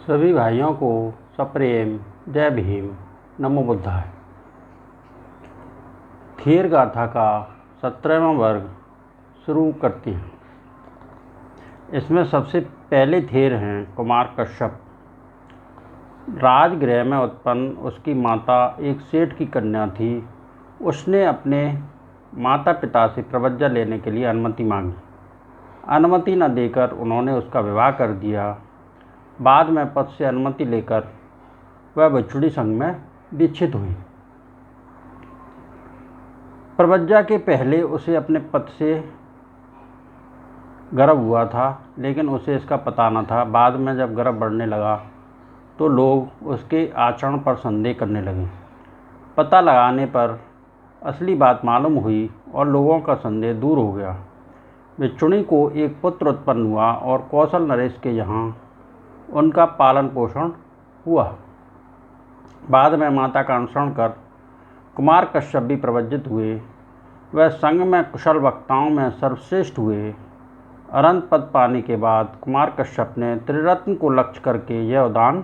सभी भाइयों को सप्रेम जय भीम नमो बुद्धाय। थेर गाथा का 17वां वर्ग शुरू करते हैं। इसमें सबसे पहले थेर हैं कुमार कश्यप। राजगृह में उत्पन्न उसकी माता एक सेठ की कन्या थी। उसने अपने माता पिता से प्रव्रज्जा लेने के लिए अनुमति मांगी। अनुमति न देकर उन्होंने उसका विवाह कर दिया। बाद में पद से अनुमति लेकर वह भिक्षुणी संघ में दीक्षित हुई। प्रव्रज्जा के पहले उसे अपने पद से गर्व हुआ था, लेकिन उसे इसका पता न था। बाद में जब गर्व बढ़ने लगा तो लोग उसके आचरण पर संदेह करने लगे। पता लगाने पर असली बात मालूम हुई और लोगों का संदेह दूर हो गया। भिक्षुणी को एक पुत्र उत्पन्न हुआ और कौशल नरेश के यहाँ उनका पालन पोषण हुआ। बाद में माता का अनुसरण कर कुमार कश्यप भी प्रव्रजित हुए। वह संघ में कुशल वक्ताओं में सर्वश्रेष्ठ हुए। अनंत पद पाने के बाद कुमार कश्यप ने त्रिरत्न को लक्ष्य करके यह उदान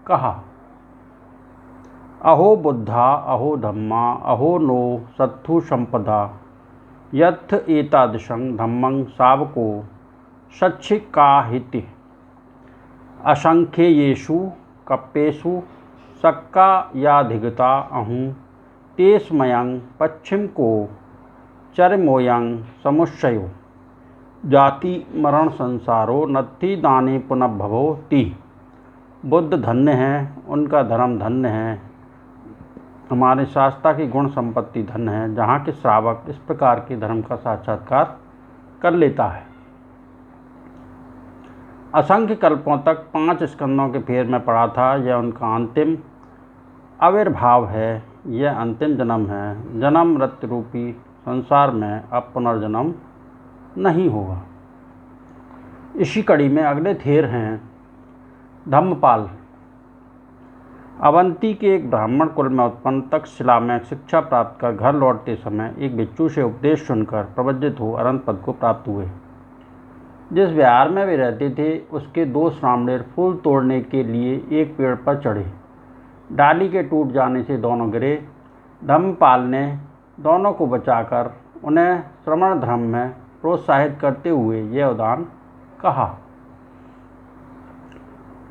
कहा। अहो बुद्धा अहो धम्मा अहो नो सत्थु संपदा यथ एतादृशं धम्मं सावको सच्छिकाहिति असंख्येषु कप्पेषु सक्कायाधिगता अहूँ तेस्मयं पश्चिम को चरमोयं समुच्चयो जाति मरण संसारो नत्थि दाने पुनर्भवो ति। बुद्ध धन्य हैं, उनका धर्म धन्य है, हमारे शास्त्रा की गुण संपत्ति धन्य है, जहाँ के श्रावक इस प्रकार के धर्म का साक्षात्कार कर लेता है। असंख्य कल्पों तक 5 स्कंदों के फेर में पड़ा था। यह उनका अंतिम आविर्भाव है, यह अंतिम जन्म है। जन्म मृत्यु रूपी संसार में अब पुनर्जन्म नहीं होगा। इसी कड़ी में अगले थेर हैं धम्मपाल। अवंती के एक ब्राह्मण कुल में उत्पन्न तक्षशिला में शिक्षा प्राप्त कर घर लौटते समय एक भिक्षु से उपदेश सुनकर प्रव्रजित हो अनंत पद को प्राप्त हुए। जिस विहार में वे रहते थे उसके 2 श्रामणेर फूल तोड़ने के लिए एक पेड़ पर चढ़े। डाली के टूट जाने से दोनों गिरे। धम्मपाल ने दोनों को बचाकर उन्हें श्रमण धर्म में प्रोत्साहित करते हुए यह उदान कहा।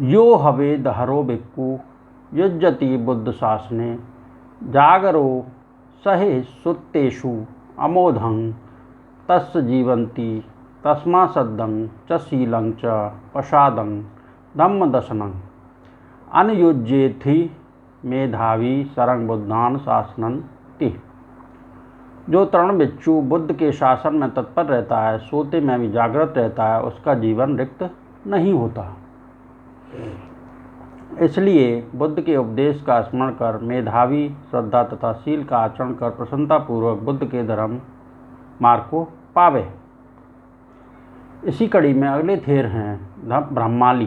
यो हवे दहरो भिक्खु युज्यति बुद्ध शासने जागरो सहे सुत्तेषु अमोधं तस्य जीवन्ति तस्मा सद्दं च शीलं च प्रसादं धम्मदर्शनं अनुयुज्येथि मेधावी सरंग बुद्धान शासनं ति। जो तरुण भिक्षु बुद्ध के शासन में तत्पर रहता है, सोते में भी जागृत रहता है, उसका जीवन रिक्त नहीं होता। इसलिए बुद्ध के उपदेश का स्मरण कर मेधावी श्रद्धा तथा शील का आचरण कर प्रसन्नतापूर्वक बुद्ध के धर्म मार्ग को पावे। इसी कड़ी में अगले थेर हैं ब्रह्माली।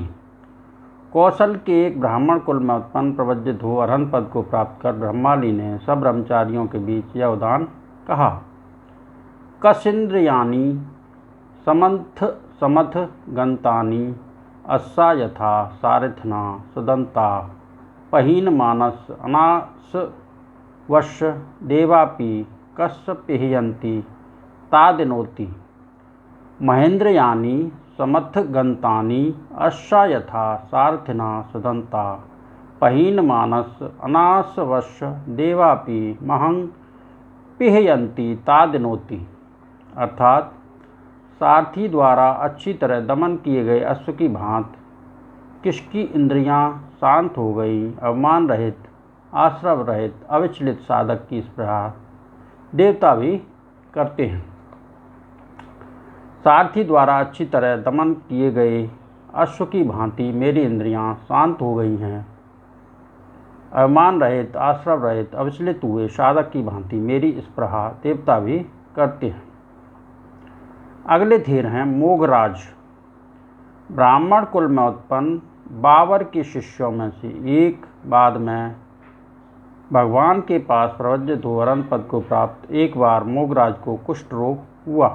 कौशल के एक ब्राह्मण कुल में उत्पन्न प्रव्रजित हो अरहंत पद को प्राप्त कर ब्रह्माली ने सब ब्रह्मचारियों के बीच यह उदान कहा। कशिन्द्रियाणि समथ गंतानि अस्सा यथा सारथिना सुदंता पहीन मानस अनास वश देवापि कस्य पिहयन्ति तादिनोति महेन्द्रियाणि समथ गंतानि अस्सा यथा सारथिना सुदंता पहीन मानस अनास वश देवापि महं पिहयन्ति तादिनोति। अर्थात सारथी द्वारा अच्छी तरह दमन किए गए अश्व की भांति किसकी इंद्रियां शांत हो गई, अवमान रहित, आश्रव रहित, अविचलित साधक की स्पृहा देवता भी करते हैं। सारथी द्वारा अच्छी तरह दमन किए गए अश्व की भांति मेरी इंद्रियां शांत हो गई हैं। अवमान रहित, आश्रव रहित, अविचलित हुए साधक की भांति मेरी स्पृहा देवता भी करते हैं। अगले थेर हैं मोगराज। ब्राह्मण कुल में उत्पन्न बाबर के शिष्यों में से एक बाद में भगवान के पास प्रव्रजित हो अरहंत पद को प्राप्त एक बार मोगराज को कुष्ठ रोग हुआ।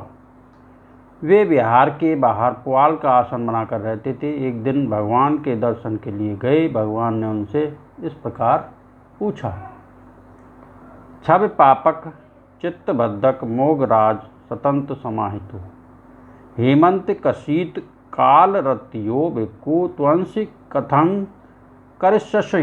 वे विहार के बाहर पुआल का आसन बनाकर रहते थे। एक दिन भगवान के दर्शन के लिए गए। भगवान ने उनसे इस प्रकार पूछा, छवि पापक चित्तबद्धक मोगराज सतंत समाहितो हेमंत कशीत काल रतियो भिक्खु त्वंसि कथं करिष्यसि।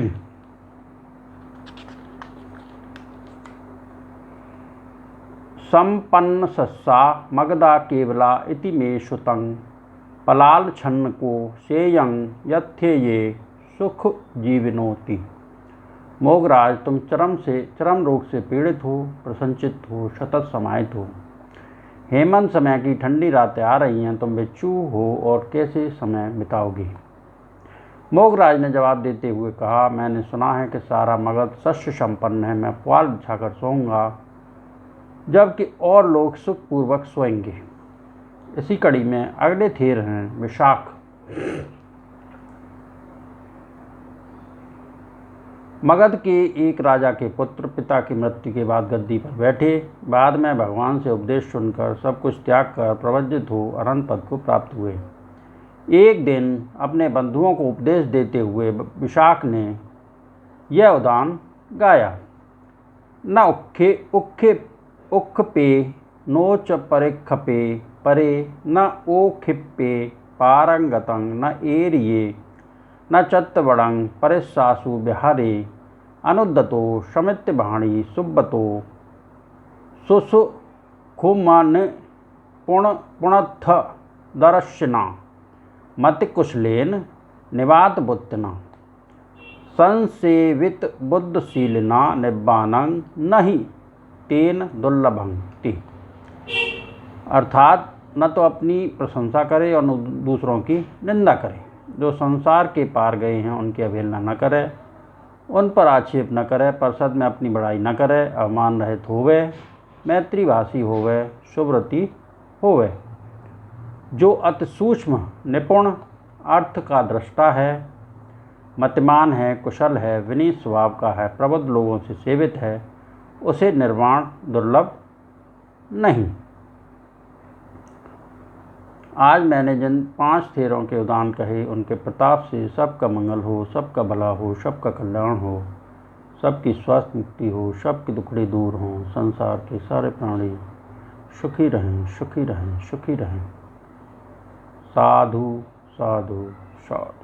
संपन्न सस्सा मगधा केवला इति मे श्रुतं पलाल छन्न को सेयं यथेये सुख जीवनोति। मोगराज, तुम चरम रोग से पीड़ित हो, प्रसंचित हो, सतत समाहित हो। हेमंत समय की ठंडी रातें आ रही हैं, तुम भिक्षु हो और कैसे समय बिताओगे। मोगराज ने जवाब देते हुए कहा, मैंने सुना है कि सारा मगध शस्य संपन्न है। मैं पुआल बिछाकर सोऊंगा जबकि और लोग सुखपूर्वक सोएंगे। इसी कड़ी में अगले थेर हैं विशाख। मगध के एक राजा के पुत्र पिता की मृत्यु के बाद गद्दी पर बैठे। बाद में भगवान से उपदेश सुनकर सब कुछ त्याग कर प्रवज्जित हो अनंत पद को प्राप्त हुए। एक दिन अपने बंधुओं को उपदेश देते हुए विशाख ने यह उदान गाया, न उक्खपे नोच परिखपे परे, न ओखिप्पे पारंगतं न एरिये, न चत्तवडं परिस्सासु विहारे, अनुद्दतो शमित्यवाणी सुब्बतो सुसुखुमन पुणत्थ दर्शना मतिकुशलेन निवात बुद्धिना संसेवित बुद्धशीलिना निब्बानं नहि तेन दुर्लभंति। अर्थात न तो अपनी प्रशंसा करे और न दूसरों की निंदा करे। जो संसार के पार गए हैं उनकी अवहेलना न करे, उन पर आक्षेप न करे, परिषद में अपनी बड़ाई न करे, अवमान रहित होवे, मैत्रीभाषी होवे, शुभव्रती होवे। जो अति सूक्ष्म निपुण अर्थ का दृष्टा है, मतिमान है, कुशल है, विनीत स्वभाव का है, प्रबुद्ध लोगों से सेवित है, उसे निर्वाण दुर्लभ नहीं। आज मैंने जिन 5 थेरों के उदान कहे, उनके प्रताप से सबका मंगल हो, सबका भला हो, सबका कल्याण हो, सबकी स्वास्थ्य मुक्ति हो, सबकी दुखड़ी दूर हों, संसार के सारे प्राणी सुखी रहें, सुखी रहें, सुखी रहें। साधु साधु साधु।